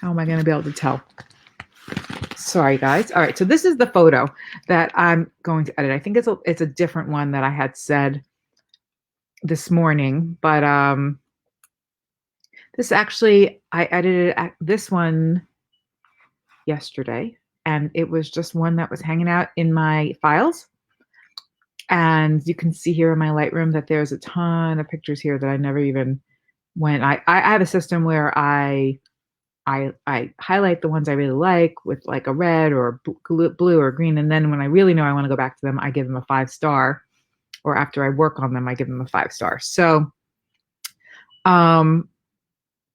How am I going to be able to tell? Sorry, guys. All right, so this is the photo that I'm going to edit. I think it's a different one that I had said this morning, but this actually I edited this one yesterday, and it was just one that was hanging out in my files. And you can see here in my Lightroom that there's a ton of pictures here that I never even went. I have a system where I highlight the ones I really like with like a red or blue or green, and then when I really know I want to go back to them, I give them a 5-star, or after I work on them, I give them a 5-star. So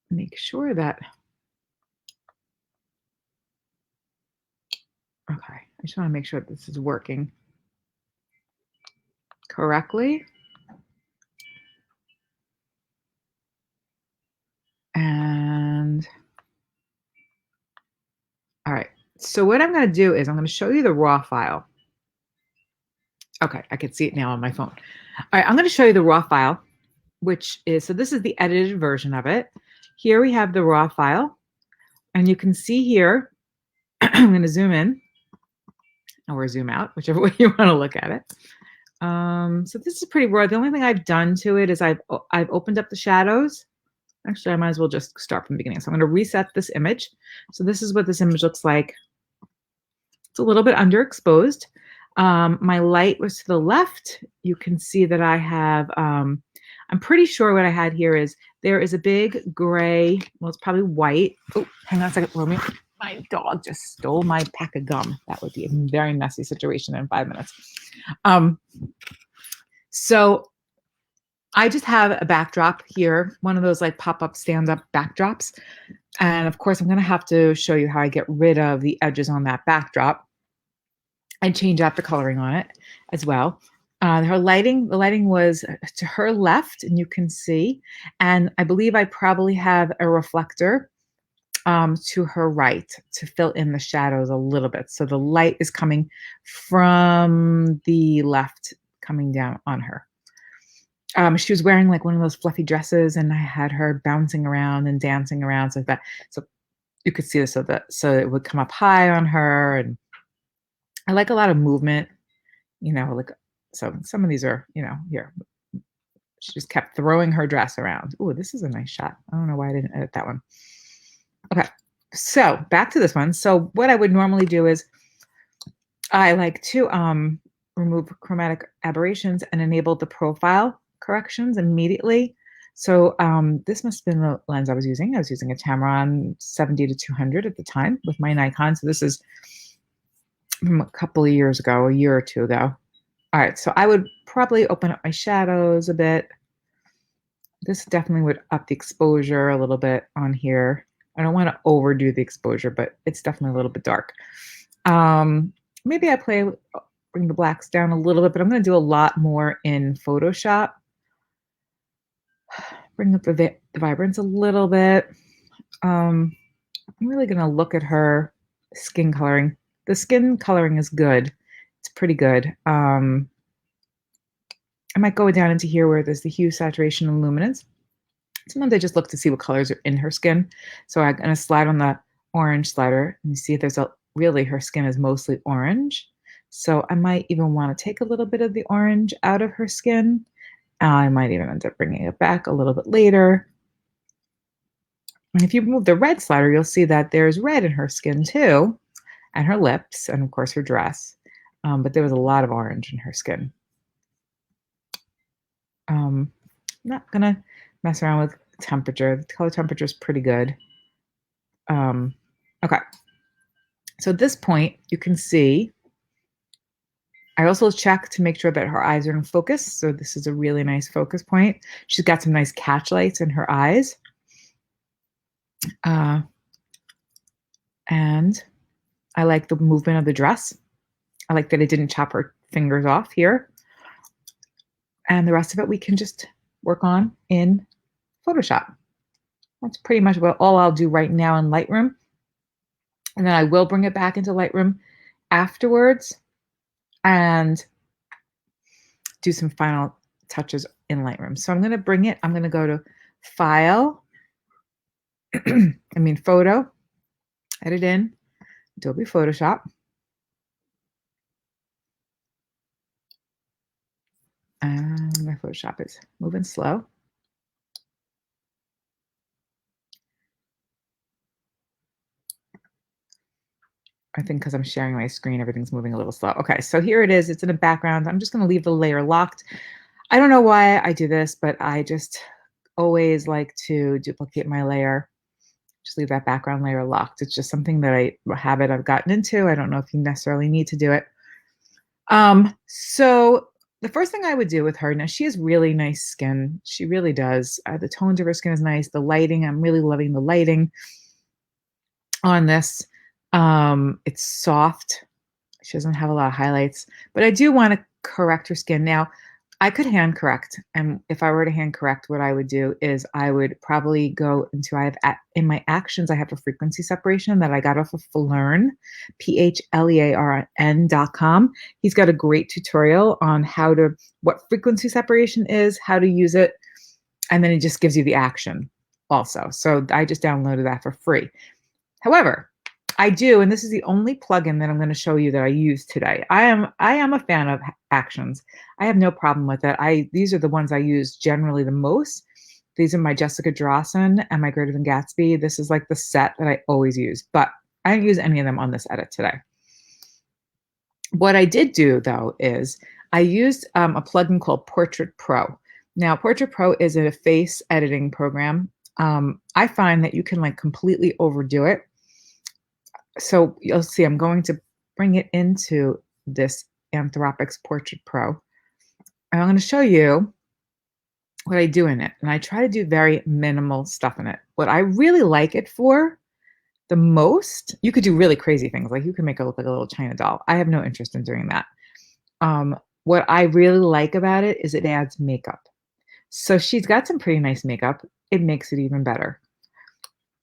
make sure that, okay, I just want to make sure that this is working correctly. And all right, so what I'm going to do is I'm going to show you the raw file. Okay, I can see it now on my phone. All right, I'm going to show you the raw file, which is, so this is the edited version of it. Here we have the raw file, and you can see here, I'm going to zoom in or zoom out, whichever way you want to look at it. So this is pretty raw. The only thing I've done to it is I've opened up the shadows. Actually, I might as well just start from the beginning. So I'm going to reset this image. So this is what this image looks like. It's a little bit underexposed. My light was to the left. You can see that I have, I'm pretty sure what I had here is there is a big gray, well, it's probably white. Oh, hang on a second, Romy. My dog just stole my pack of gum. That would be a very messy situation in 5 minutes. So I just have a backdrop here, one of those like pop-up stand-up backdrops. And of course, I'm going to have to show you how I get rid of the edges on that backdrop and change out the coloring on it as well. The lighting was to her left, and you can see, and I believe I probably have a reflector to her right to fill in the shadows a little bit. So the light is coming from the left, coming down on her. She was wearing like one of those fluffy dresses, and I had her bouncing around and dancing around so that, so you could see this, so it would come up high on her. And I like a lot of movement, like, so some of these are, here. She just kept throwing her dress around. Oh, this is a nice shot. I don't know why I didn't edit that one. Okay, so back to this one. So what I would normally do is I like to remove chromatic aberrations and enable the profile corrections immediately. So this must have been the lens I was using. I was using a Tamron 70 to 200 at the time with my Nikon. So this is from a couple of years ago, a year or two ago. All right, so I would probably open up my shadows a bit. This definitely would up the exposure a little bit on here. I don't want to overdo the exposure, but it's definitely a little bit dark. Maybe I bring the blacks down a little bit, but I'm going to do a lot more in Photoshop. Bring up the vibrance a little bit. I'm really going to look at her skin coloring. The skin coloring is good. It's pretty good. I might go down into here where there's the hue, saturation, and luminance. Sometimes I just look to see what colors are in her skin. So I'm going to slide on the orange slider, and you see there's really her skin is mostly orange. So I might even want to take a little bit of the orange out of her skin. I might even end up bringing it back a little bit later. And if you move the red slider, you'll see that there's red in her skin too, and her lips, and of course her dress. But there was a lot of orange in her skin. I'm not gonna mess around with temperature. The color temperature is pretty good. Okay. So at this point, you can see, I also check to make sure that her eyes are in focus. So this is a really nice focus point. She's got some nice catch lights in her eyes. And I like the movement of the dress. I like that it didn't chop her fingers off here. And the rest of it we can just work on in Photoshop. That's pretty much all I'll do right now in Lightroom. And then I will bring it back into Lightroom afterwards and do some final touches in Lightroom. So I'm going to go to File, Photo, Edit in Adobe Photoshop. And my Photoshop is moving slow. I think because I'm sharing my screen, everything's moving a little slow. Okay, so here it is. It's in the background. I'm just going to leave the layer locked. I don't know why I do this, but I just always like to duplicate my layer. Just leave that background layer locked. It's just something that a habit I've gotten into. I don't know if you necessarily need to do it. So the first thing I would do with her, now she has really nice skin. She really does. The tones of her skin is nice. The lighting, I'm really loving the lighting on this. It's soft. She doesn't have a lot of highlights, but I do want to correct her skin. Now, I could hand correct, and if I were to hand correct, what I would do is I would probably go into in my actions, I have a frequency separation that I got off of Phlearn, PHLEARN.com. He's got a great tutorial on what frequency separation is, how to use it, and then it just gives you the action also. So I just downloaded that for free. However, I do, and this is the only plugin that I'm going to show you that I use today. I am a fan of actions. I have no problem with it. These are the ones I use generally the most. These are my Jessica Drawson and my Greater Than Gatsby. This is like the set that I always use, but I don't use any of them on this edit today. What I did do though is I used a plugin called Portrait Pro. Now, Portrait Pro is a face editing program. I find that you can like completely overdo it. So you'll see, I'm going to bring it into this Anthropics Portrait Pro. And I'm going to show you what I do in it. And I try to do very minimal stuff in it. What I really like it for the most, you could do really crazy things. Like you can make it look like a little China doll. I have no interest in doing that. What I really like about it is it adds makeup. So she's got some pretty nice makeup. It makes it even better.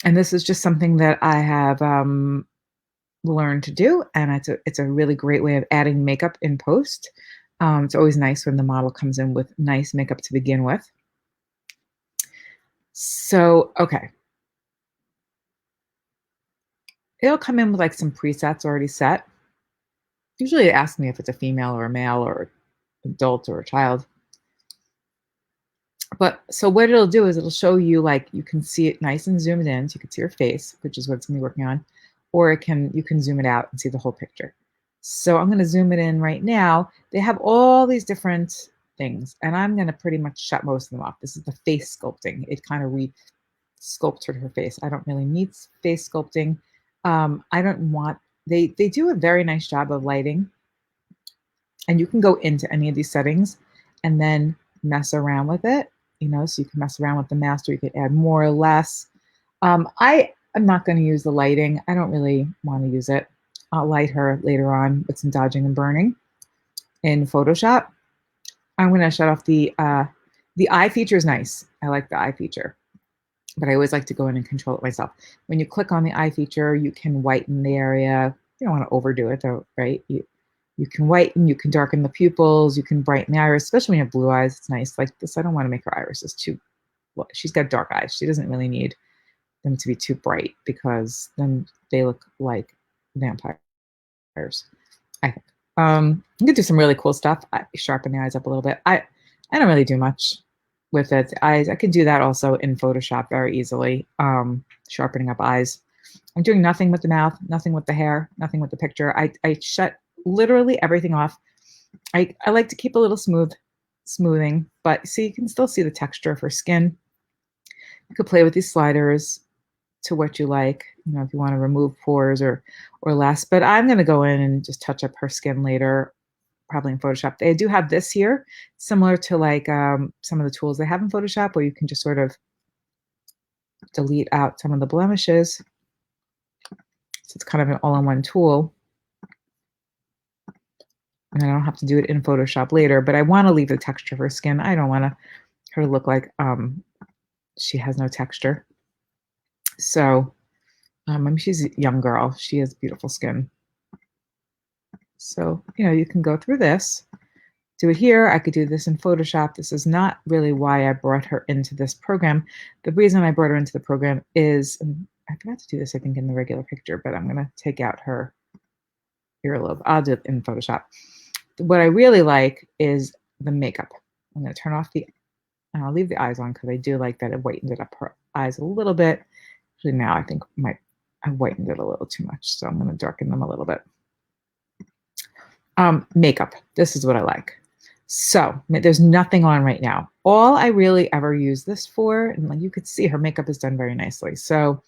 And this is just something that I have learned to do, and it's a really great way of adding makeup in post. It's always nice when the model comes in with nice makeup to begin with. So, okay. It'll come in with like some presets already set. Usually it asks me if it's a female or a male or adult or a child. But so what it'll do is it'll show you, like, you can see it nice and zoomed in, so you can see your face, which is what it's gonna be working on, or you can zoom it out and see the whole picture. So I'm gonna zoom it in right now. They have all these different things, and I'm gonna pretty much shut most of them off. This is the face sculpting. It kind of re-sculpted her face. I don't really need face sculpting. I don't want, they do a very nice job of lighting, and you can go into any of these settings and then mess around with it, so you can mess around with the master. You could add more or less. I am not going to use the lighting. I don't really want to use it. I'll light her later on with some dodging and burning in Photoshop. I'm going to shut off the eye feature is nice. I like the eye feature, but I always like to go in and control it myself. When you click on the eye feature, you can whiten the area. You don't want to overdo it though, right? You can whiten, you can darken the pupils, you can brighten the iris, especially when you have blue eyes. It's nice like this. I don't want to make her irises too, well, she's got dark eyes. She doesn't really need them to be too bright because then they look like vampires, I think. You can do some really cool stuff. I sharpen the eyes up a little bit. I don't really do much with it. I can do that also in Photoshop very easily, sharpening up eyes. I'm doing nothing with the mouth, nothing with the hair, nothing with the picture. I shut literally everything off. I like to keep a little smoothing, but see, you can still see the texture of her skin. You could play with these sliders to what you like, if you want to remove pores or less. But I'm going to go in and just touch up her skin later, probably in Photoshop. They do have this here, similar to like some of the tools they have in Photoshop, where you can just sort of delete out some of the blemishes. So it's kind of an all-in-one tool. And I don't have to do it in Photoshop later, but I want to leave the texture of her skin. I don't want her to look like she has no texture. So I mean, she's a young girl. She has beautiful skin. So, you can go through this, do it here. I could do this in Photoshop. This is not really why I brought her into this program. The reason I brought her into the program is, I forgot to do this, I think, in the regular picture, but I'm going to take out her earlobe. I'll do it in Photoshop. What I really like is the makeup. I'm going to turn off and I'll leave the eyes on because I do like that it whitened it up her eyes a little bit. Actually, now I think I whitened it a little too much, so I'm going to darken them a little bit. Makeup. This is what I like. So there's nothing on right now. All I really ever use this for, and like you could see, her makeup is done very nicely. So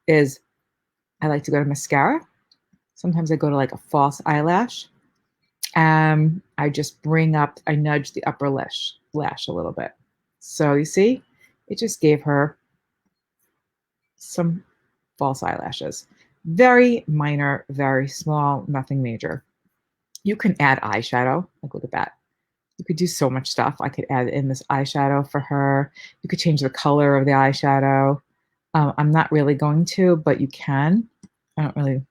is I like to go to mascara. Sometimes I go to like a false eyelash. I just I nudge the upper lash a little bit. So you see, it just gave her some false eyelashes. Very minor, very small, nothing major. You can add eyeshadow. Like, look at that. You could do so much stuff. I could add in this eyeshadow for her. You could change the color of the eyeshadow. I'm not really going to, but you can. I don't really.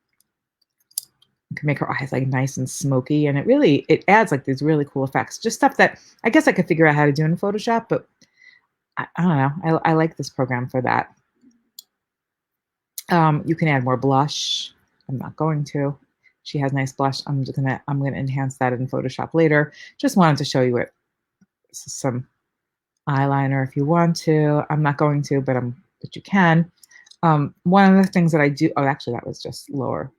You can make her eyes like nice and smoky, and it adds like these really cool effects. Just stuff that I guess I could figure out how to do in Photoshop, but I don't know. I like this program for that. You can add more blush. I'm not going to. She has nice blush. I'm gonna enhance that in Photoshop later. Just wanted to show you it. This is some eyeliner if you want to. I'm not going to, but you can. One of the things that I do. Oh, actually, that was just lower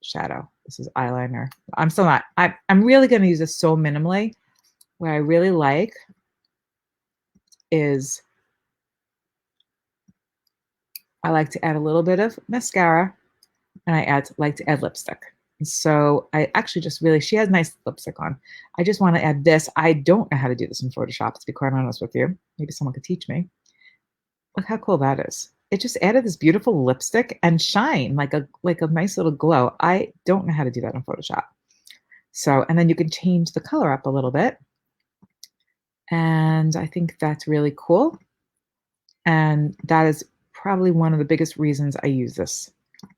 shadow. This is eyeliner. I'm still not. I'm really going to use this so minimally. What I really like is I like to add a little bit of mascara, and I like to add lipstick. And so I actually she has nice lipstick on. I just want to add this. I don't know how to do this in Photoshop, to be quite honest with you. Maybe someone could teach me. Look how cool that is. It just added this beautiful lipstick and shine, like a nice little glow. I don't know how to do that in Photoshop. So, and then you can change the color up a little bit. And I think that's really cool. And that is probably one of the biggest reasons I use this.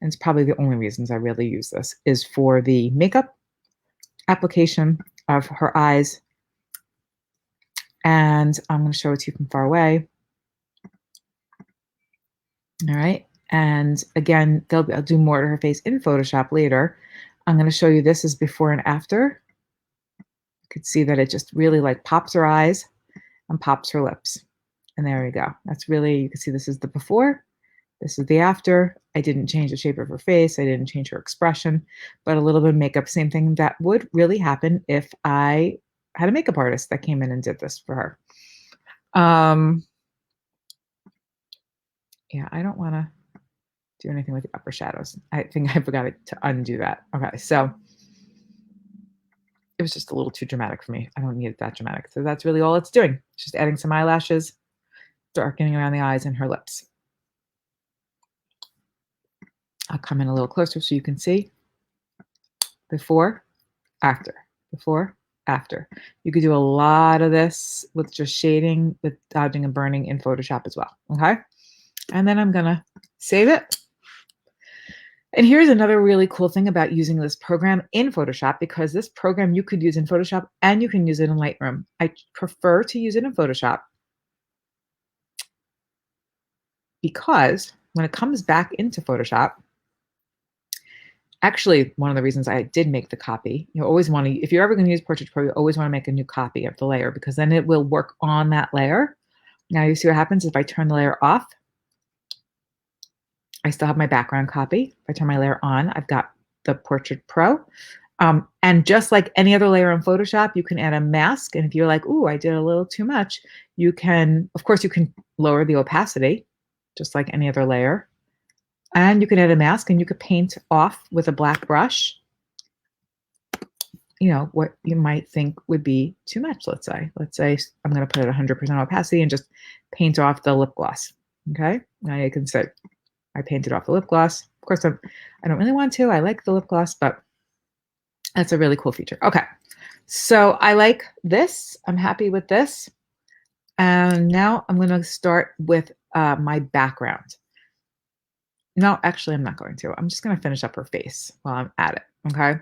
And it's probably the only reasons I really use this is for the makeup application of her eyes. And I'm going to show it to you from far away. All right. And again, I'll do more to her face in Photoshop later. I'm going to show you this is before and after. You could see that it just really like pops her eyes and pops her lips. And there you go. That's really, you can see this is the before. This is the after. I didn't change the shape of her face. I didn't change her expression, but a little bit of makeup, same thing that would really happen if I had a makeup artist that came in and did this for her. Yeah, I don't want to do anything with the upper shadows. I think I forgot to undo that. Okay, so it was just a little too dramatic for me. I don't need it that dramatic. So that's really all it's doing. It's just adding some eyelashes, darkening around the eyes and her lips. I'll come in a little closer so you can see. Before, after, before, after. You could do a lot of this with just shading, with dodging and burning in Photoshop as well, okay? And then I'm gonna save it. And here's another really cool thing about using this program in Photoshop, because this program you could use in Photoshop and you can use it in Lightroom. I prefer to use it in Photoshop because when it comes back into Photoshop, actually, one of the reasons I did make the copy, you always want to, if you're ever going to use Portrait Pro, you always want to make a new copy of the layer because then it will work on that layer. Now you see what happens if I turn the layer off. I still have my background copy. If I turn my layer on, I've got the Portrait Pro. And just like any other layer in Photoshop, you can add a mask. And if you're like, ooh, I did a little too much, you can, of course, you can lower the opacity, just like any other layer. And you can add a mask and you could paint off with a black brush, you know, what you might think would be too much, let's say. Let's say I'm going to put it 100% opacity and just paint off the lip gloss, okay? Now you can say, I painted off the lip gloss. Of course, I don't really want to. I like the lip gloss, but that's a really cool feature. Okay, so I like this. I'm happy with this. And now I'm going to start with my background. No, actually, I'm not going to. I'm just going to finish up her face while I'm at it, okay?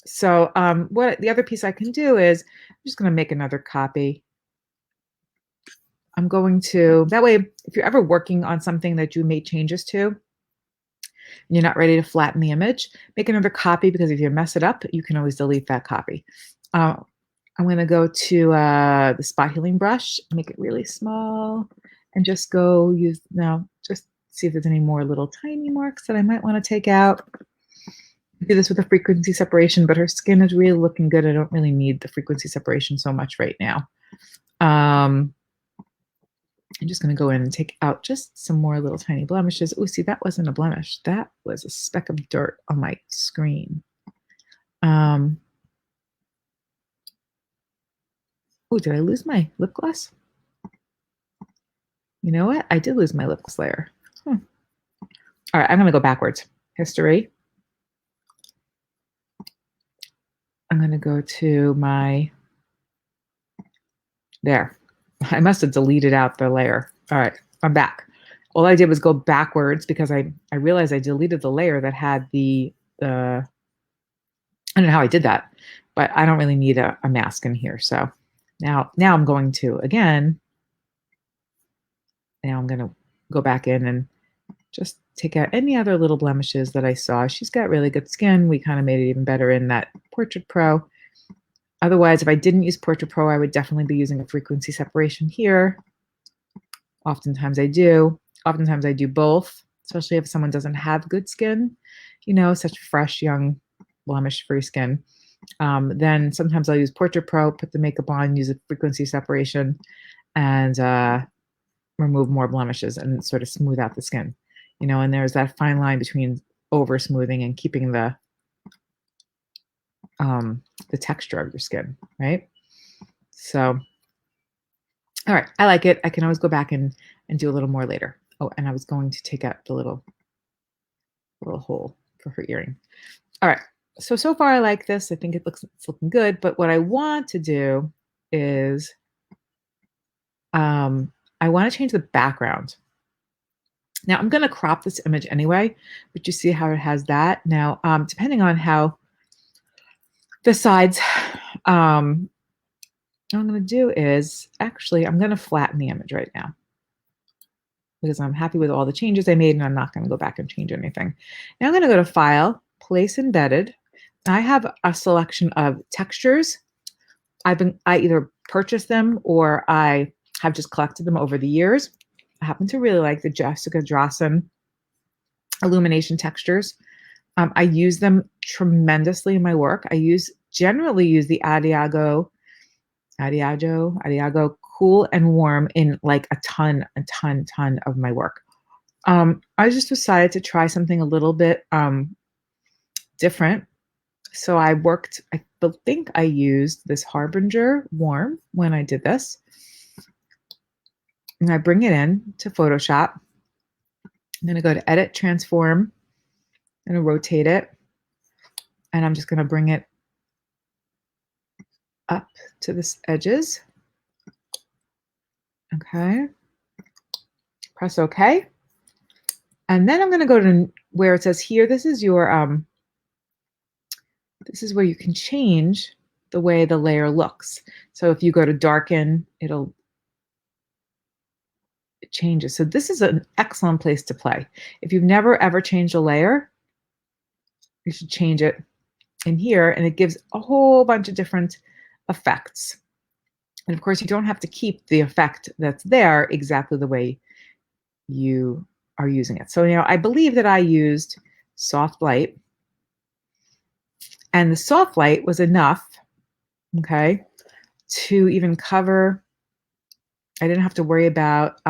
So what the other piece I can do is I'm just going to make another copy I'm going to, that way, if you're ever working on something that you made changes to, and you're not ready to flatten the image, make another copy because if you mess it up, you can always delete that copy. Uh, I'm going to go to the spot healing brush, make it really small, and just go use, now just see if there's any more little tiny marks that I might want to take out. Do this with a frequency separation, but her skin is really looking good. I don't really need the frequency separation so much right now. I'm just going to go in and take out just some more little tiny blemishes. Oh, see, that wasn't a blemish. That was a speck of dirt on my screen. Oh, did I lose my lip gloss? You know what? I did lose my lip gloss layer. All right, I'm going to go backwards. History. I'm going to go to my, there. I must have deleted out the layer. All right, I'm back. All I did was go backwards because I realized I deleted the layer that had the I don't know how I did that, but I don't really need a mask in here. So now I'm going to, again, now I'm going to go back in and just take out any other little blemishes that I saw. She's got really good skin. We kind of made it even better in that Portrait Pro. Otherwise, if I didn't use Portrait Pro, I would definitely be using a frequency separation here. Oftentimes I do. Oftentimes I do both, especially if someone doesn't have good skin, you know, such fresh, young, blemish-free skin. Then sometimes I'll use Portrait Pro, put the makeup on, use a frequency separation, and remove more blemishes and sort of smooth out the skin. You know, and there's that fine line between over smoothing and keeping the texture of your skin, right? So, all right, I like it. I can always go back and do a little more later. Oh, and I was going to take out the little hole for her earring. All right, so far I like this. I think it's looking good, but what I want to do is I want to change the background. Now I'm going to crop this image anyway, but you see how it has that. Now, depending on how the sides, what I'm going to do is actually, I'm going to flatten the image right now because I'm happy with all the changes I made and I'm not going to go back and change anything. Now I'm going to go to File, Place Embedded. I have a selection of textures. I either purchased them or I have just collected them over the years. I happen to really like the Jessica Drawson illumination textures. I use them tremendously in my work. I generally use the Adiago Cool and Warm in like a ton of my work. I just decided to try something a little bit different. So I think I used this Harbinger Warm when I did this. And I bring it in to Photoshop. I'm going to go to Edit, Transform. I'm going to rotate it. And I'm just going to bring it up to the edges. Okay. Press OK. And then I'm going to go to where it says here, this is your, this is where you can change the way the layer looks. So if you go to darken, it changes. So this is an excellent place to play. If you've never ever changed a layer, you should change it in here, and it gives a whole bunch of different effects. And of course, you don't have to keep the effect that's there exactly the way you are using it. So, you know, I believe that I used soft light, and the soft light was enough, okay, to even cover. I didn't have to worry about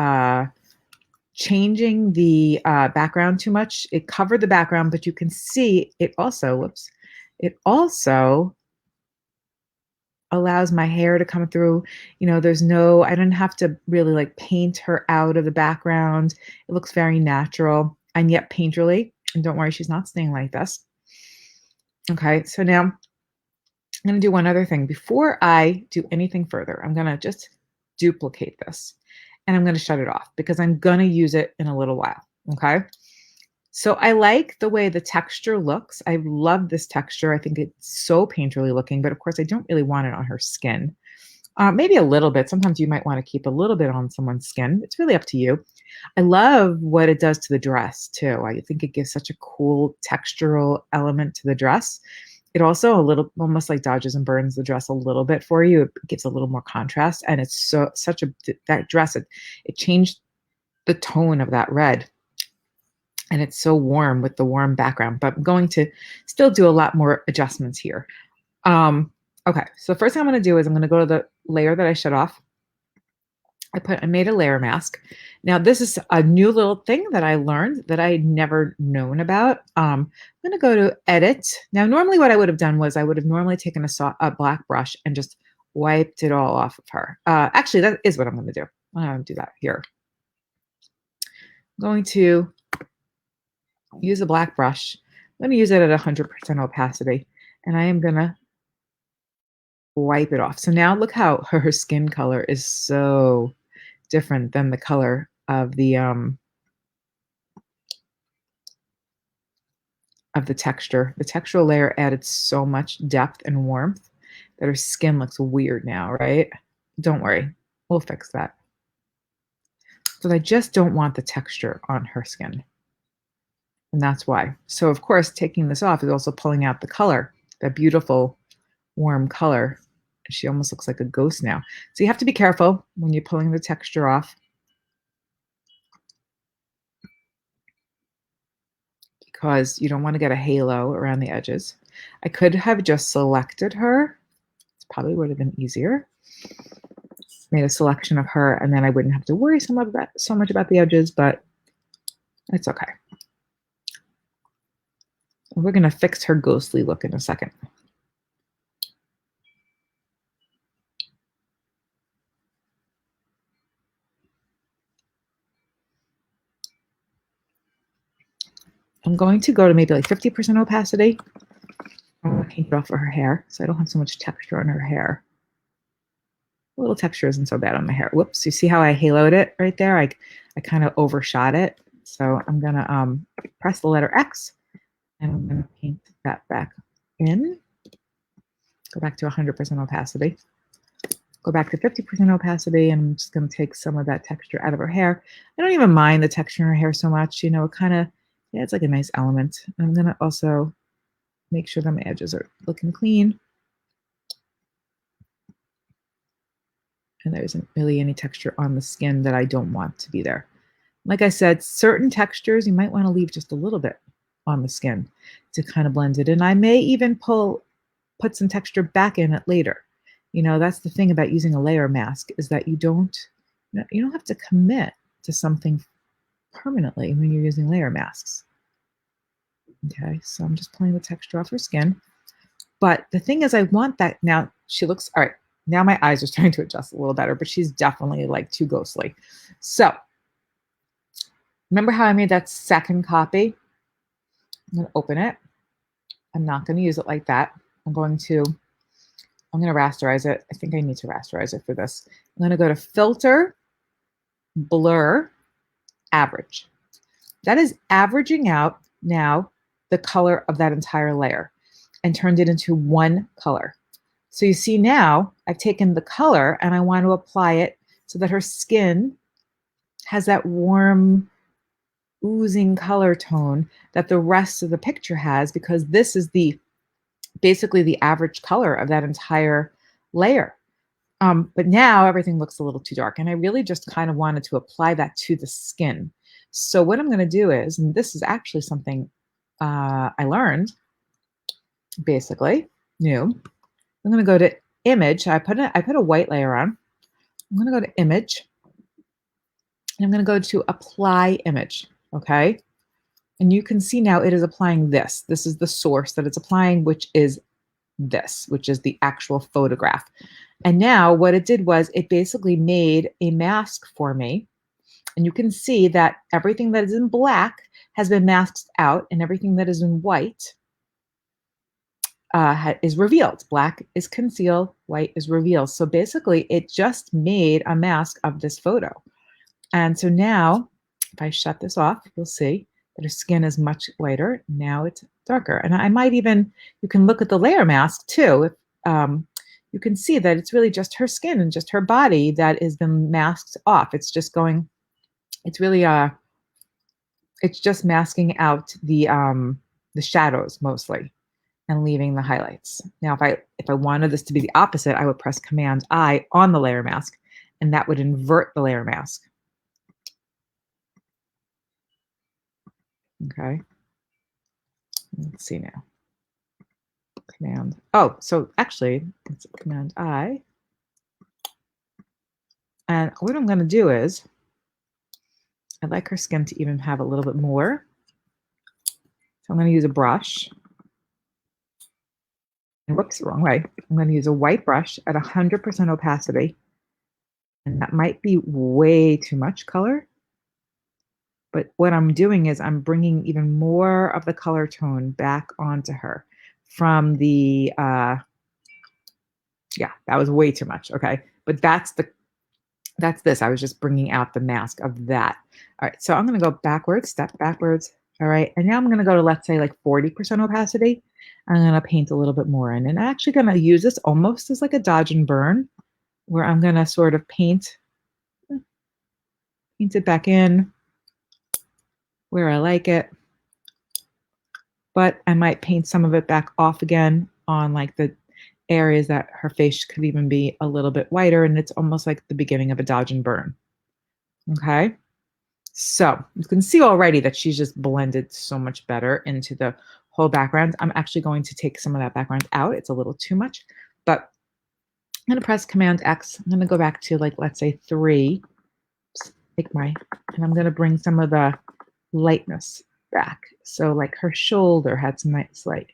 changing the background too much. It covered the background, but you can see it also, whoops, it also allows my hair to come through. You know, I didn't have to really like paint her out of the background. It looks very natural and yet painterly. And don't worry, she's not staying like this. Okay, so now I'm going to do one other thing. Before I do anything further, I'm going to just duplicate this and I'm going to shut it off because I'm going to use it in a little while. Okay. So I like the way the texture looks. I love this texture. I think it's so painterly looking, but of course I don't really want it on her skin. Maybe a little bit. Sometimes you might want to keep a little bit on someone's skin. It's really up to you. I love what it does to the dress too. I think it gives such a cool textural element to the dress. It also a little almost like dodges and burns the dress a little bit for you. It gives a little more contrast, and it's such a that dress. It changed the tone of that red, and it's so warm with the warm background. But I'm going to still do a lot more adjustments here. Okay, so the first thing I'm going to do is I'm going to go to the layer that I shut off. I made a layer mask. Now this is a new little thing that I learned that I'd never known about. I'm going to go to edit. Now normally what I would have done was I would have normally taken a black brush and just wiped it all off of her. Actually, that is what I'm going to do. I'm going to do that here. I'm going to use a black brush. I'm going to use it at 100% opacity, and I am going to wipe it off. So now look how her skin color is so different than the color of the texture. The textural layer added so much depth and warmth that her skin looks weird now, right? Don't worry, we'll fix that. So I just don't want the texture on her skin. And that's why. So of course, taking this off is also pulling out the color, that beautiful warm color. She almost looks like a ghost now. So you have to be careful when you're pulling the texture off, because you don't want to get a halo around the edges. I could have just selected her. It probably would have been easier. Made a selection of her, and then I wouldn't have to worry so much about the edges, but it's okay. We're going to fix her ghostly look in a second. I'm going to go to maybe like 50% opacity. I'm going to paint it off of her hair so I don't have so much texture on her hair. A little texture isn't so bad on my hair. Whoops, you see how I haloed it right there? I kind of overshot it. So I'm going to press the letter X, and I'm going to paint that back in. Go back to 100% opacity. Go back to 50% opacity, and I'm just going to take some of that texture out of her hair. I don't even mind the texture in her hair so much. You know, it kind of, yeah, it's like a nice element. I'm going to also make sure that my edges are looking clean. And there isn't really any texture on the skin that I don't want to be there. Like I said, certain textures you might want to leave just a little bit on the skin to kind of blend it in. I may even put some texture back in it later. You know, that's the thing about using a layer mask, is that you don't have to commit to something permanently when you're using layer masks. Okay, so I'm just pulling the texture off her skin. But the thing is, I want that now. She looks, all right, now my eyes are starting to adjust a little better, but she's definitely like too ghostly. So remember how I made that second copy? I'm going to open it. I'm not going to use it like that. I'm going to rasterize it. I think I need to rasterize it for this. I'm going to go to Filter, Blur, Average. That is averaging out now the color of that entire layer and turned it into one color. So you see now I've taken the color and I want to apply it so that her skin has that warm, oozing color tone that the rest of the picture has, because this is basically the average color of that entire layer. But now everything looks a little too dark, and I really just kind of wanted to apply that to the skin. So what I'm going to do is, and this is actually something I learned, basically new. I'm going to go to Image. I put a white layer on. I'm going to go to Image, and I'm going to go to Apply Image. Okay. And you can see now it is applying this. This is the source that it's applying, which is this, which is the actual photograph. And now what it did was it basically made a mask for me. And you can see that everything that is in black has been masked out, and everything that is in white is revealed. Black is concealed, white is revealed. So basically it just made a mask of this photo. And so now if I shut this off, you'll see that her skin is much lighter. Now it's darker. And I might even, you can look at the layer mask too. If, you can see that it's really just her skin and just her body that is been masked off. It's just going, it's really it's just masking out the shadows mostly and leaving the highlights. Now if I wanted this to be the opposite, I would press Command I on the layer mask, and that would invert the layer mask. Okay. Let's see now. Command. Oh, so actually, it's Command I. And what I'm going to do is, I'd like her skin to even have a little bit more. So I'm going to use a brush. And whoops, wrong way. I'm going to use a white brush at 100% opacity. And that might be way too much color. But what I'm doing is I'm bringing even more of the color tone back onto her from the, yeah, that was way too much. Okay. But that's this. I was just bringing out the mask of that. All right. So I'm going to go backwards, step backwards. All right. And now I'm going to go to, let's say, like 40% opacity. I'm going to paint a little bit more in. And I'm actually going to use this almost as like a dodge and burn, where I'm going to sort of paint it back in where I like it. But I might paint some of it back off again on like the areas that her face could even be a little bit whiter, and it's almost like the beginning of a dodge and burn. Okay. So you can see already that she's just blended so much better into the whole background. I'm actually going to take some of that background out. It's a little too much, but I'm going to press Command X. I'm going to go back to, like, let's say 3. And I'm going to bring some of the lightness back. So like her shoulder had some nice light.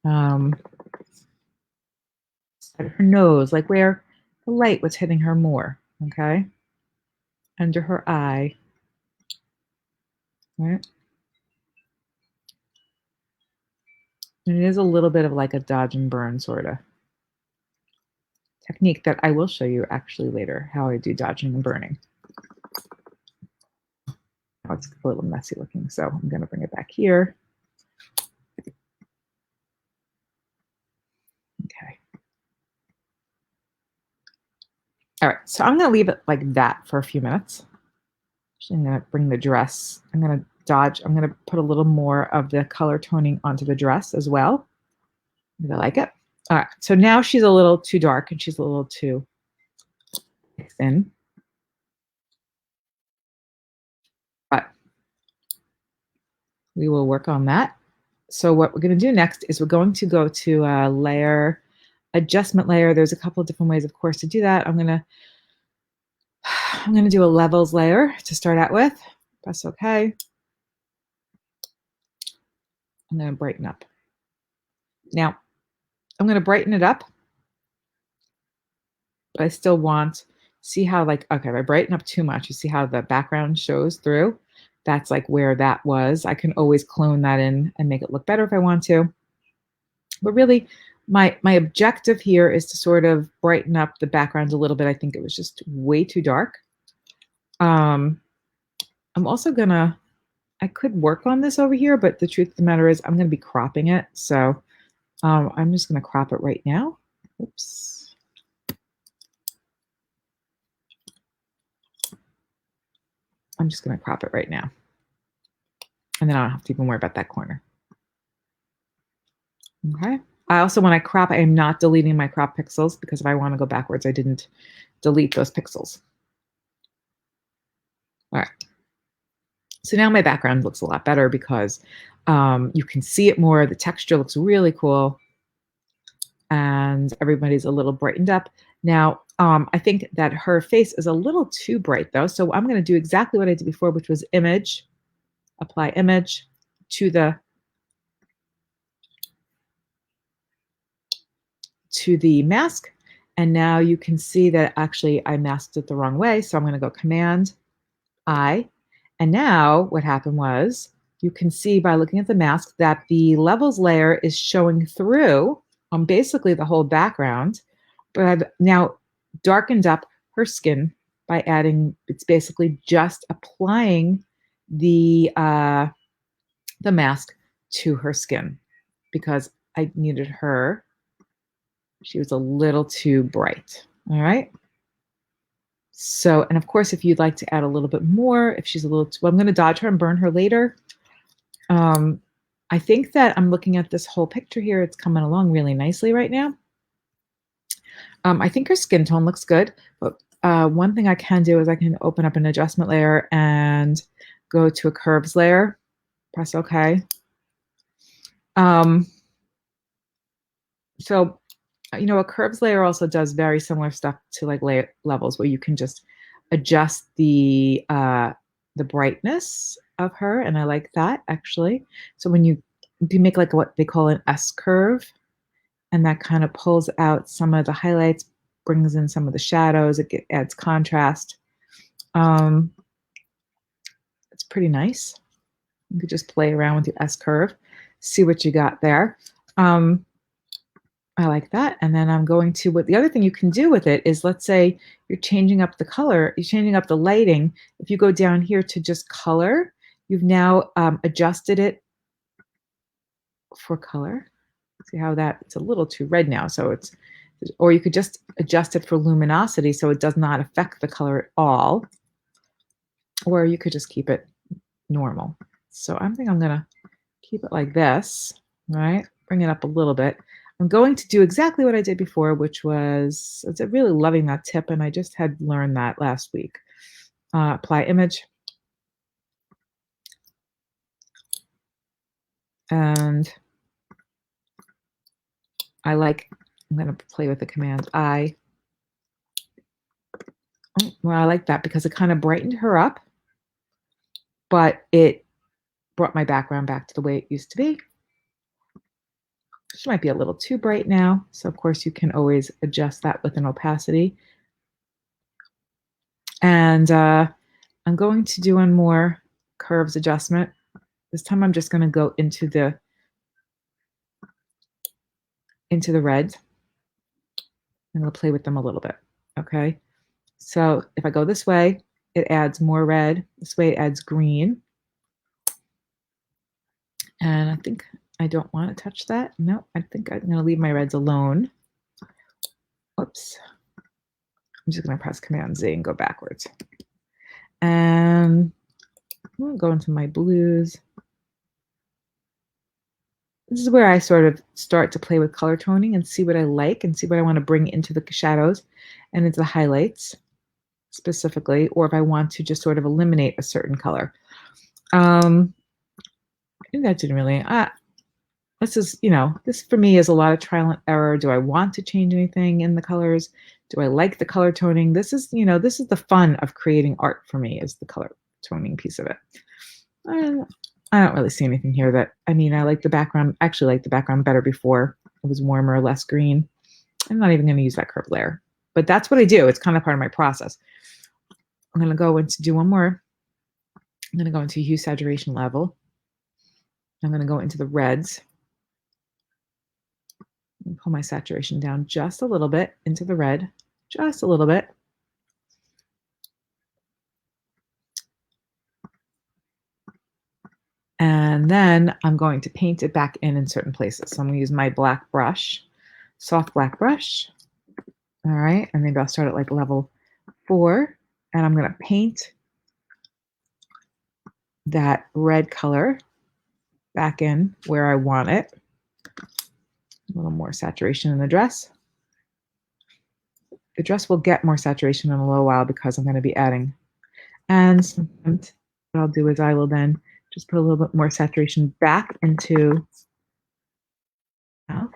Her nose, like where the light was hitting her more. Okay. Under her eye. Right. And it is a little bit of like a dodge and burn sort of technique that I will show you actually later, how I do dodging and burning. Now it's a little messy looking, so I'm going to bring it back here. Okay. All right, so I'm going to leave it like that for a few minutes. Actually, I'm going to bring the dress. I'm going to put a little more of the color toning onto the dress as well. I like it. All right, so now she's a little too dark and she's a little too thin. But we will work on that. So what we're going to do next is we're going to go to a layer, adjustment layer. There's a couple of different ways, of course, to do that. I'm going to do a levels layer to start out with. Press OK. I'm going to brighten up. Now, I'm going to brighten it up, but I still want, see how, like, okay, if I brighten up too much, you see how the background shows through? That's like where that was. I can always clone that in and make it look better if I want to. But really, my objective here is to sort of brighten up the background a little bit. I think it was just way too dark. I'm also gonna, I could work on this over here, but the truth of the matter is I'm gonna be cropping it. So I'm just gonna crop it right now. Oops. I'm just gonna crop it right now. And then I don't have to even worry about that corner. Okay. I also, when I crop, I am not deleting my crop pixels, because if I want to go backwards, I didn't delete those pixels. All right. So now my background looks a lot better because you can see it more. The texture looks really cool. And everybody's a little brightened up. Now, I think that her face is a little too bright, though. So I'm going to do exactly what I did before, which was image, apply image to the mask. And now you can see that actually I masked it the wrong way. So I'm going to go Command I. And now what happened was, you can see by looking at the mask that the levels layer is showing through on basically the whole background. But I've now darkened up her skin by adding, it's basically just applying the mask to her skin, because I needed her She was a little too bright. All right. So, and of course, if you'd like to add a little bit more, if she's a little too, well, I'm going to dodge her and burn her later. I think that I'm looking at this whole picture here. It's coming along really nicely right now. I think her skin tone looks good, but one thing I can do is I can open up an adjustment layer and go to a curves layer, press OK. So, you know, a curves layer also does very similar stuff to like layer levels where you can just adjust the brightness of her, and I like that actually. So when you make like what they call an S curve, and that kind of pulls out some of the highlights, brings in some of the shadows, it adds contrast. It's pretty nice. You could just play around with your S curve, see what you got there. I like that. And then I'm going to, what the other thing you can do with it is, let's say you're changing up the color, you're changing up the lighting. If you go down here to just color, you've now adjusted it for color. See how it's a little too red now. So it's, or you could just adjust it for luminosity so it does not affect the color at all. Or you could just keep it normal. So I think I'm gonna keep it like this, right? Bring it up a little bit. I'm going to do exactly what I did before, which was, I was really loving that tip, and I just had learned that last week. Apply image. And I like, I'm going to play with the command I. Well, I like that because it kind of brightened her up, but it brought my background back to the way it used to be. She might be a little too bright now, so of course you can always adjust that with an opacity. And I'm going to do one more curves adjustment. This time I'm just going to go into the reds. I'm going to play with them a little bit. Okay, so if I go this way, it adds more red. This way it adds green. And I think I don't want to touch that. No, I think I'm going to leave my reds alone. Whoops. I'm just going to press Command Z and go backwards. And I'm going to go into my blues. This is where I sort of start to play with color toning and see what I like and see what I want to bring into the shadows and into the highlights specifically, or if I want to just sort of eliminate a certain color. I think that didn't really, this is, you know, this for me is a lot of trial and error. Do I want to change anything in the colors? Do I like the color toning? This is, you know, this is the fun of creating art for me, is the color toning piece of it. And I don't really see anything here that, I mean, I like the background, actually like the background better before. It was warmer, less green. I'm not even going to use that curve layer, but that's what I do. It's kind of part of my process. I'm going to go into do one more. I'm going to go into hue saturation level. I'm going to go into the reds. Pull my saturation down just a little bit into the red, just a little bit. And then I'm going to paint it back in certain places. So I'm going to use my black brush, soft black brush. All right, and maybe I'll start at like level 4, and I'm going to paint that red color back in where I want it. A little more saturation in the dress. The dress will get more saturation in a little while because I'm going to be adding. And what I'll do is I will then just put a little bit more saturation back into mouth,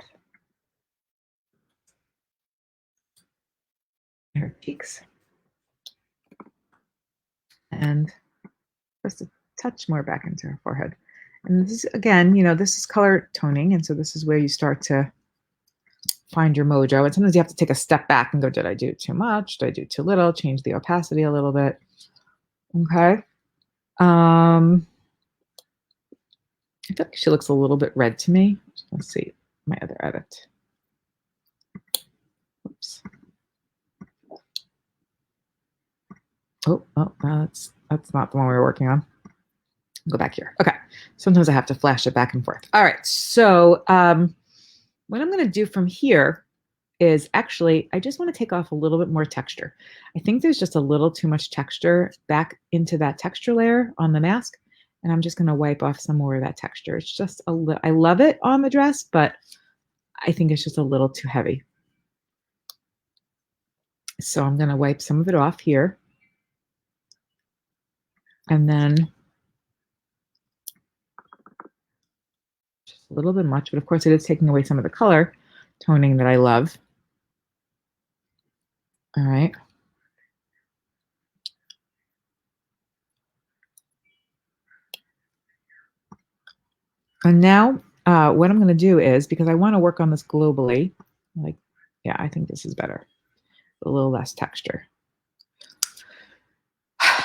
her cheeks, and just a touch more back into her forehead. And this is, again, you know, this is color toning, and so this is where you start to find your mojo. And sometimes you have to take a step back and go, did I do too much? Did I do too little? Change the opacity a little bit. Okay. I feel like she looks a little bit red to me. Let's see my other edit. Oops. Oh, that's not the one we were working on. Go back here. Okay. Sometimes I have to flash it back and forth. All right. So what I'm going to do from here is actually, I just want to take off a little bit more texture. I think there's just a little too much texture back into that texture layer on the mask. And I'm just going to wipe off some more of that texture. It's just a little, I love it on the dress, but I think it's just a little too heavy. So I'm going to wipe some of it off here. And then just a little bit much, but of course it is taking away some of the color toning that I love. All right. And now what I'm going to do is, because I want to work on this globally, like, yeah, I think this is better. A little less texture.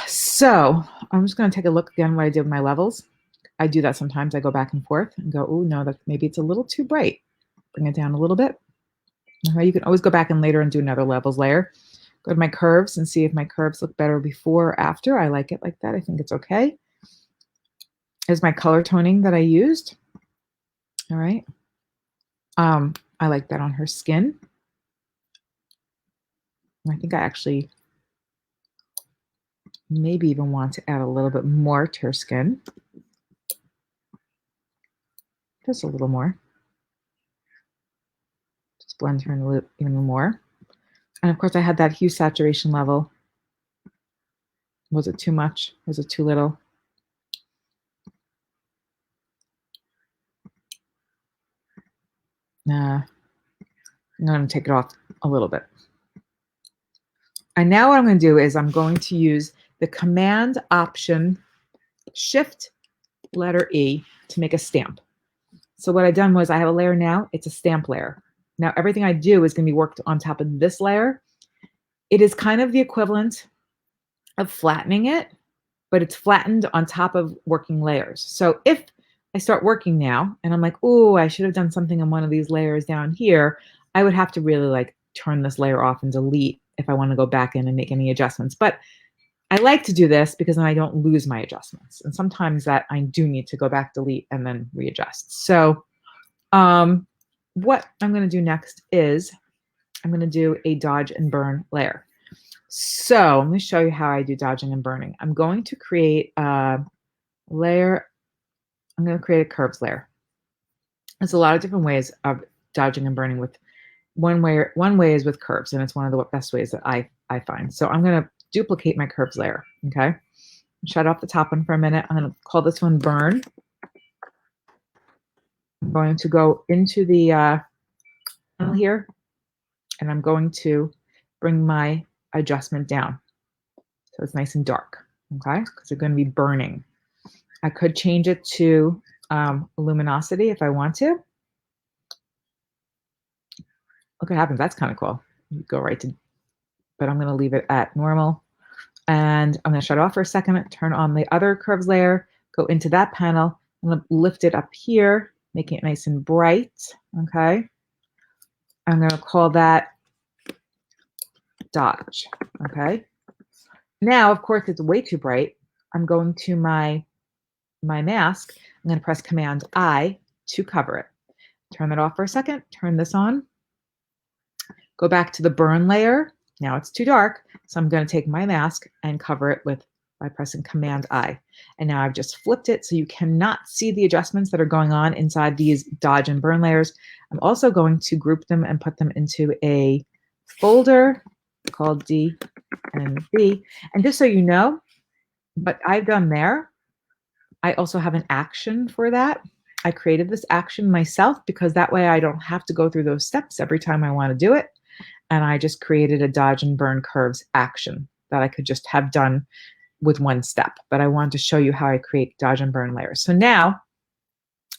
So I'm just going to take a look again what I did with my levels. I do that sometimes. I go back and forth and go, oh, no, that maybe it's a little too bright. Bring it down a little bit. You can always go back and later and do another levels layer. Go to my curves and see if my curves look better before or after. I like it like that. I think it's okay. Here's my color toning that I used. All right. I like that on her skin. I think I actually maybe even want to add a little bit more to her skin. Just a little more. Just blend her in a little even more. And of course I had that hue saturation level. Was it too much? Was it too little? Nah. I'm going to take it off a little bit. And now what I'm going to do is I'm going to use the Command Option Shift letter E to make a stamp. So what I've done was I have a layer now. It's a stamp layer. Now everything I do is going to be worked on top of this layer. It is kind of the equivalent of flattening it, but it's flattened on top of working layers. So if I start working now and I'm like, oh, I should have done something on one of these layers down here, I would have to really like turn this layer off and delete if I want to go back in and make any adjustments. But I like to do this because then I don't lose my adjustments. And sometimes that I do need to go back, delete, and then readjust. So what I'm going to do next is I'm going to do a dodge and burn layer. So let me show you how I do dodging and burning. I'm going to create a layer. I'm going to create a curves layer. There's a lot of different ways of dodging and burning. With one way is with curves, and it's one of the best ways that I find. So I'm going to duplicate my curves layer. Okay, shut off the top one for a minute. I'm going to call this one burn. I'm going to go into the panel here, and I'm going to bring my adjustment down so it's nice and dark. Okay, because they're going to be burning. I could change it to luminosity if I want to. Look what happens. That's kind of cool. You go right to, but I'm going to leave it at normal. And I'm going to shut it off for a second, turn on the other curves layer, go into that panel. I'm going to lift it up here, making it nice and bright. Okay. I'm going to call that dodge. Okay. Now, of course, it's way too bright. I'm going to my mask. I'm going to press Command I to cover it. Turn that off for a second, turn this on. Go back to the burn layer. Now it's too dark, so I'm going to take my mask and cover it by pressing Command I. And now I've just flipped it so you cannot see the adjustments that are going on inside these dodge and burn layers. I'm also going to group them and put them into a folder called D and B. And just so you know, what I've done there, I also have an action for that. I created this action myself because that way I don't have to go through those steps every time I want to do it. And I just created a dodge and burn curves action that I could just have done with one step. But I wanted to show you how I create dodge and burn layers. So now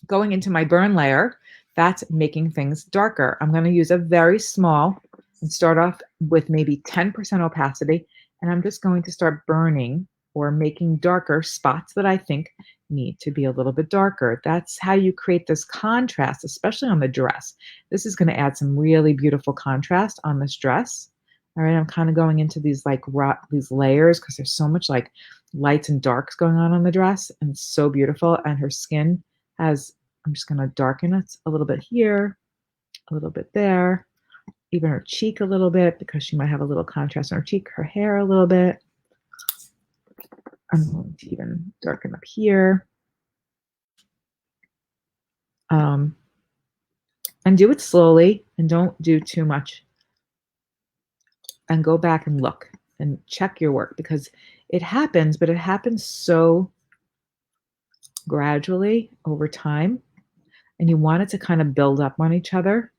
going into my burn layer, that's making things darker. I'm going to use a very small and start off with maybe 10% opacity. And I'm just going to start burning or making darker spots that I think need to be a little bit darker. That's how you create this contrast, especially on the dress. This is going to add some really beautiful contrast on this dress. All right, I'm kind of going into these like these layers because there's so much like lights and darks going on the dress, and it's so beautiful. And her skin has, I'm just going to darken it a little bit here, a little bit there. even her cheek a little bit because she might have a little contrast on her cheek, her hair a little bit. I'm going to even darken up here. And do it slowly and don't do too much. And go back and look and check your work because it happens, but it happens so gradually over time. And you want it to kind of build up on each other.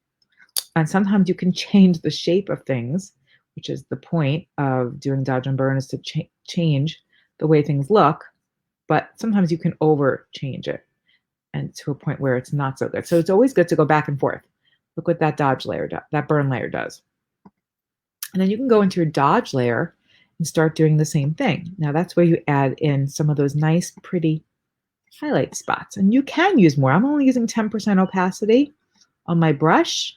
And sometimes you can change the shape of things, which is the point of doing dodge and burn, is to change the way things look. But sometimes you can over change it and to a point where it's not so good. So it's always good to go back and forth. Look what that dodge layer does, that burn layer does. And then you can go into your dodge layer and start doing the same thing. Now that's where you add in some of those nice, pretty highlight spots. And you can use more. I'm only using 10% opacity on my brush.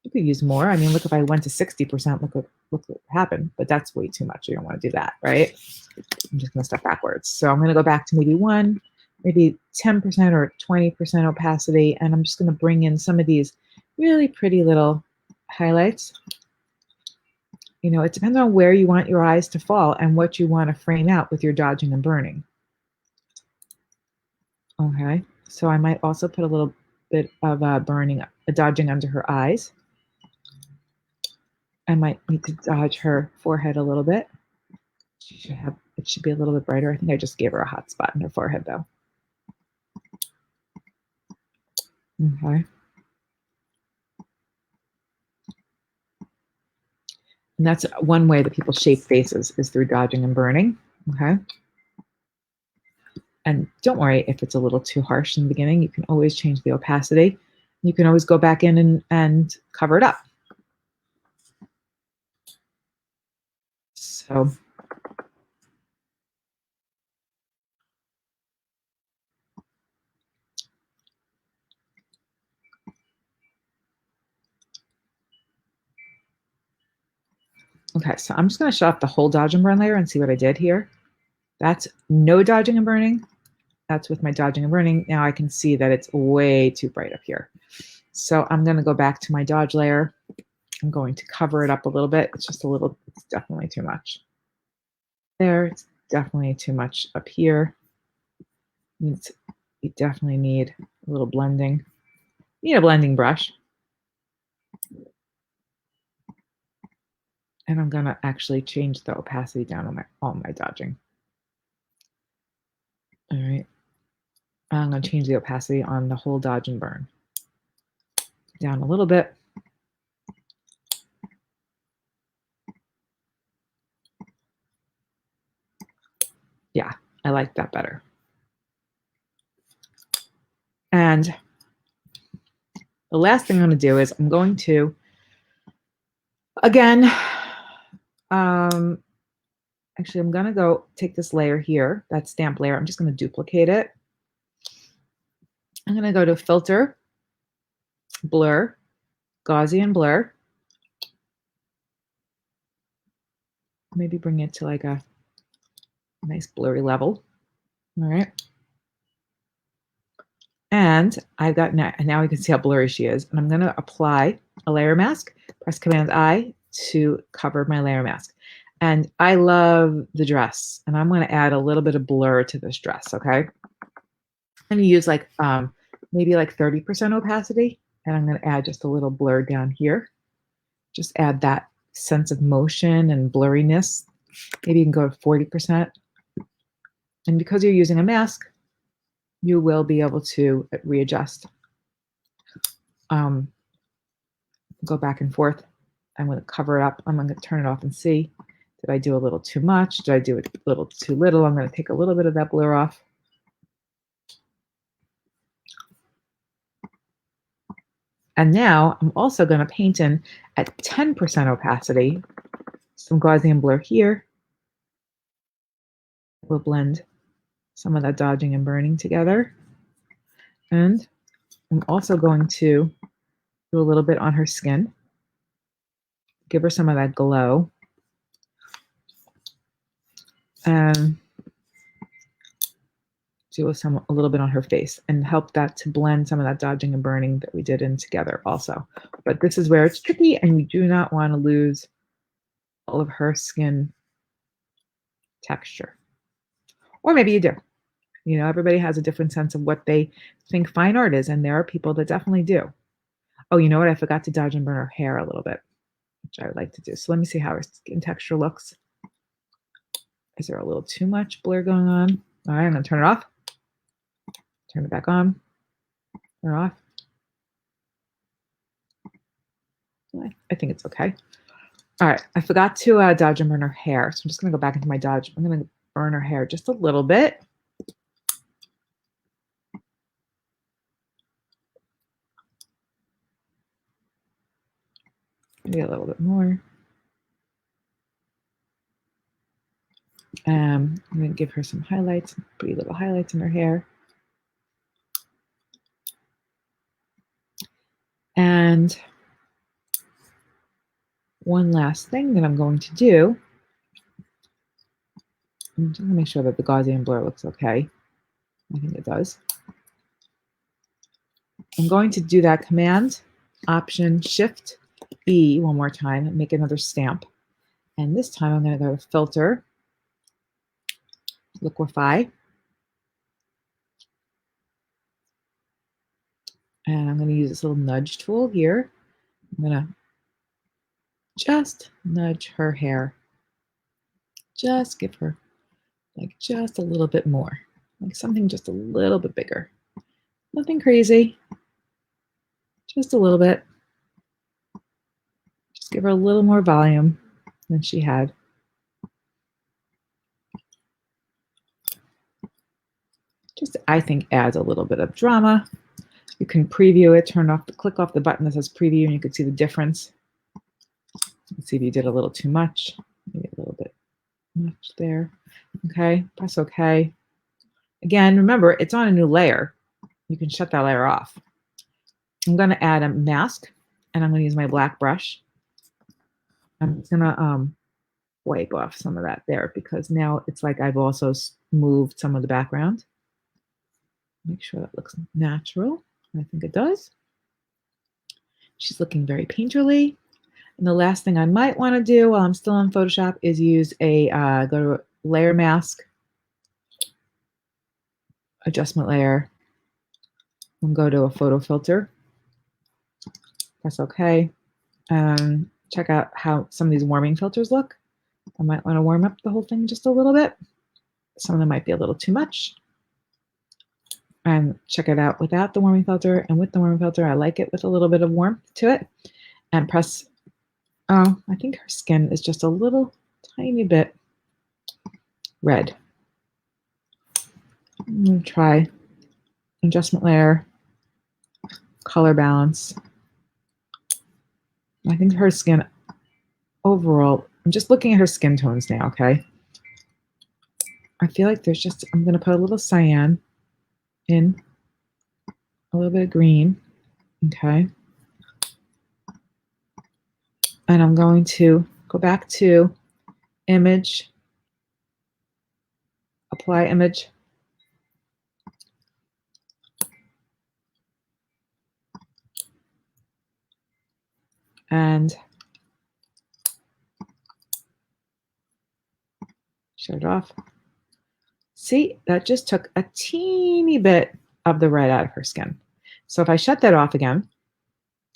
You could use more. I mean, look, if I went to 60%, look what happened. But that's way too much. You don't want to do that, right? I'm just going to step backwards. So I'm going to go back to maybe 10% or 20% opacity. And I'm just going to bring in some of these really pretty little highlights. You know, it depends on where you want your eyes to fall and what you want to frame out with your dodging and burning. Okay, so I might also put a little bit of dodging under her eyes. I might need to dodge her forehead a little bit. It should be a little bit brighter. I think I just gave her a hot spot in her forehead though. Okay. And that's one way that people shape faces is through dodging and burning. Okay. And don't worry if it's a little too harsh in the beginning. You can always change the opacity. You can always go back in and cover it up. So okay, so I'm just going to shut off the whole dodge and burn layer and see what I did here. That's no dodging and burning. That's with my dodging and burning. Now I can see that it's way too bright up here. So I'm going to go back to my dodge layer. I'm going to cover it up a little bit. It's definitely too much. There, it's definitely too much up here. You definitely need a little blending. You need a blending brush. And I'm going to actually change the opacity down on all my dodging. All right. I'm going to change the opacity on the whole dodge and burn down a little bit. Yeah, I like that better. And the last thing I'm going to do is I'm going to, again, actually, I'm going to go take this layer here, that stamp layer. I'm just going to duplicate it. I'm going to go to Filter, Blur, Gaussian Blur. Maybe bring it to like a nice blurry level. All right. And I've got now we can see how blurry she is. And I'm going to apply a layer mask, press Command-I to cover my layer mask. And I love the dress. And I'm going to add a little bit of blur to this dress, okay? I'm going to use like maybe like 30% opacity. And I'm going to add just a little blur down here. Just add that sense of motion and blurriness. Maybe you can go to 40%. And because you're using a mask, you will be able to readjust. Go back and forth. I'm going to cover it up. I'm going to turn it off and see. Did I do a little too much? Did I do a little too little? I'm going to take a little bit of that blur off. And now I'm also going to paint in at 10% opacity some Gaussian blur here. We'll blend some of that dodging and burning together. And I'm also going to do a little bit on her skin. Give her some of that glow. And do a little bit on her face and help that to blend some of that dodging and burning that we did in together also. But this is where it's tricky, and we do not want to lose all of her skin texture. Or maybe you do. You know, everybody has a different sense of what they think fine art is, and there are people that definitely do. Oh, you know what? I forgot to dodge and burn her hair a little bit, which I would like to do. So let me see how her skin texture looks. Is there a little too much blur going on? All right, I'm going to turn it off. Turn it back on. Turn it off. I think it's okay. All right, I forgot to dodge and burn her hair. So I'm just going to go back into my dodge. I'm going to burn her hair just a little bit. Maybe a little bit more. I'm going to give her some highlights, pretty little highlights in her hair. And one last thing that I'm going to do, I'm just going to make sure that the Gaussian blur looks okay. I think it does. I'm going to do that Command, Option, Shift, E one more time and make another stamp. And this time I'm going to go to Filter, Liquify, and I'm going to use this little nudge tool here. I'm going to just nudge her hair. Just give her like just a little bit more, like something just a little bit bigger. Nothing crazy, just a little bit. Just give her a little more volume than she had. Just, I think, adds a little bit of drama. You can preview it, click off the button that says preview, and you can see the difference. Let's see if you did a little too much, maybe a little bit much there. Okay, press OK. Again, remember, it's on a new layer. You can shut that layer off. I'm going to add a mask, and I'm going to use my black brush. I'm just going to wipe off some of that there because now it's like I've also moved some of the background. Make sure that looks natural. I think it does. She's looking very painterly. And the last thing I might want to do while I'm still in Photoshop is use a go to layer mask, adjustment layer, and go to a photo filter. Press OK. Check out how some of these warming filters look. I might want to warm up the whole thing just a little bit. Some of them might be a little too much. And check it out without the warming filter and with the warming filter. I like it with a little bit of warmth to it. And press, oh, I think her skin is just a little tiny bit red. I'm going to try adjustment layer, color balance. I think her skin overall, I'm just looking at her skin tones now, okay? I feel like there's just, I'm going to put a little cyan in, a little bit of green, okay? And I'm going to go back to image, apply image, and shut it off. See, that just took a teeny bit of the red out of her skin. So if I shut that off again,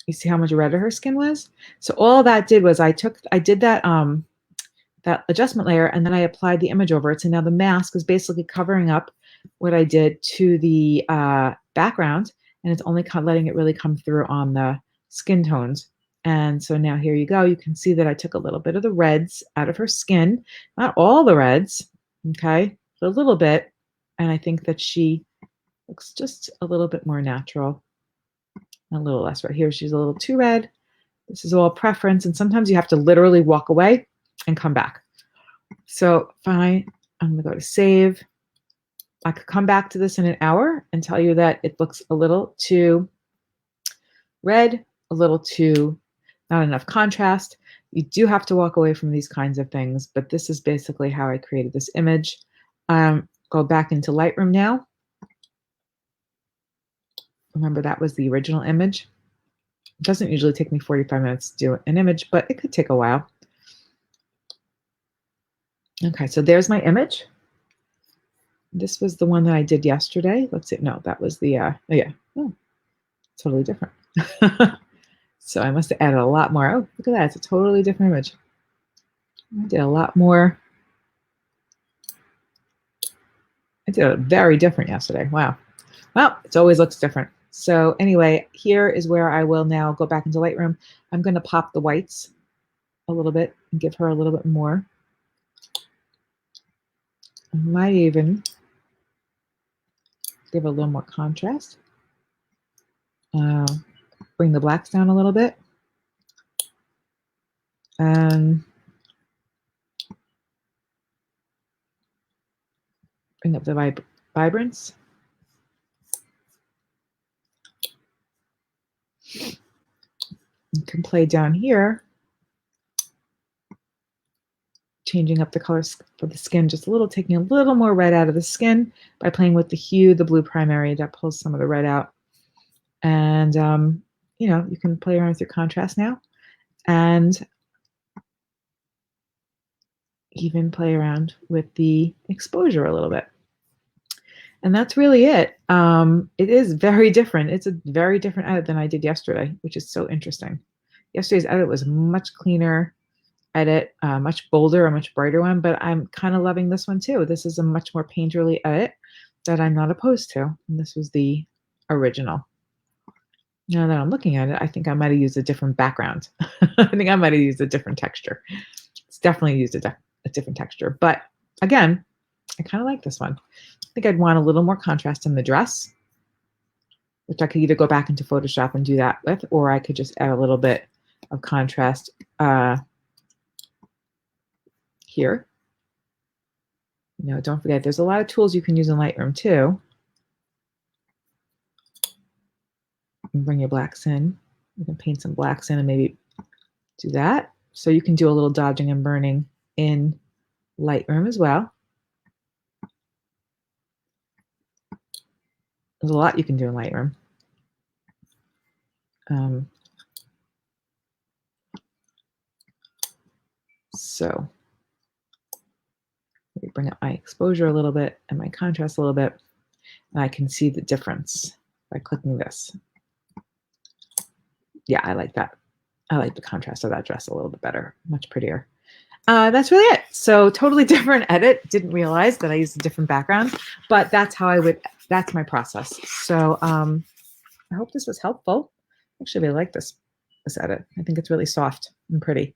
you see how much redder her skin was? So all that did was I did that that adjustment layer, and then I applied the image over it. So now the mask is basically covering up what I did to the background, and it's only letting it really come through on the skin tones. And so now here you go. You can see that I took a little bit of the reds out of her skin, not all the reds, okay, but a little bit. And I think that she looks just a little bit more natural, a little less red. Here she's a little too red. This is all preference, and sometimes you have to literally walk away and come back. So fine, I'm gonna go to save. I could come back to this in an hour and tell you that it looks a little too red, a little too not enough contrast. You do have to walk away from these kinds of things, but this is basically how I created this image. Go back into Lightroom now, Remember, that was the original image. It doesn't usually take me 45 minutes to do an image, but it could take a while. Okay, so there's my image. This was the one that I did yesterday. Let's see. No, that was the, oh yeah, oh, totally different. So I must have added a lot more. Oh, look at that. It's a totally different image. I did a lot more. I did it very different yesterday. Wow. Well, it always looks different. So anyway, here is where I will now go back into Lightroom. I'm going to pop the whites a little bit and give her a little bit more. I might even give a little more contrast. Bring the blacks down a little bit. And bring up the vibrance. You can play down here, changing up the colors for the skin just a little, taking a little more red out of the skin by playing with the hue, the blue primary that pulls some of the red out. And, you know, you can play around with your contrast now and even play around with the exposure a little bit. And that's really it. It is very different. It's a very different edit than I did yesterday, which is so interesting. Yesterday's edit was much cleaner edit, much bolder, a much brighter one, but I'm kind of loving this one too. This is a much more painterly edit that I'm not opposed to. And this was the original. Now that I'm looking at it, I think I might have used a different background. I think I might have used a different texture. It's definitely used a different texture. But again, I kind of like this one. I think I'd want a little more contrast in the dress, which I could either go back into Photoshop and do that with, or I could just add a little bit of contrast here. You know, don't forget, there's a lot of tools you can use in Lightroom too. You can bring your blacks in. You can paint some blacks in and maybe do that. So you can do a little dodging and burning in Lightroom as well. There's a lot you can do in Lightroom. So let me bring up my exposure a little bit and my contrast a little bit, and I can see the difference by clicking this. Yeah, I like that. I like the contrast of that dress a little bit better, much prettier. That's really it. So totally different edit. Didn't realize that I used a different background, but that's how I would, that's my process. So I hope this was helpful. Actually, I like this edit. I think it's really soft and pretty.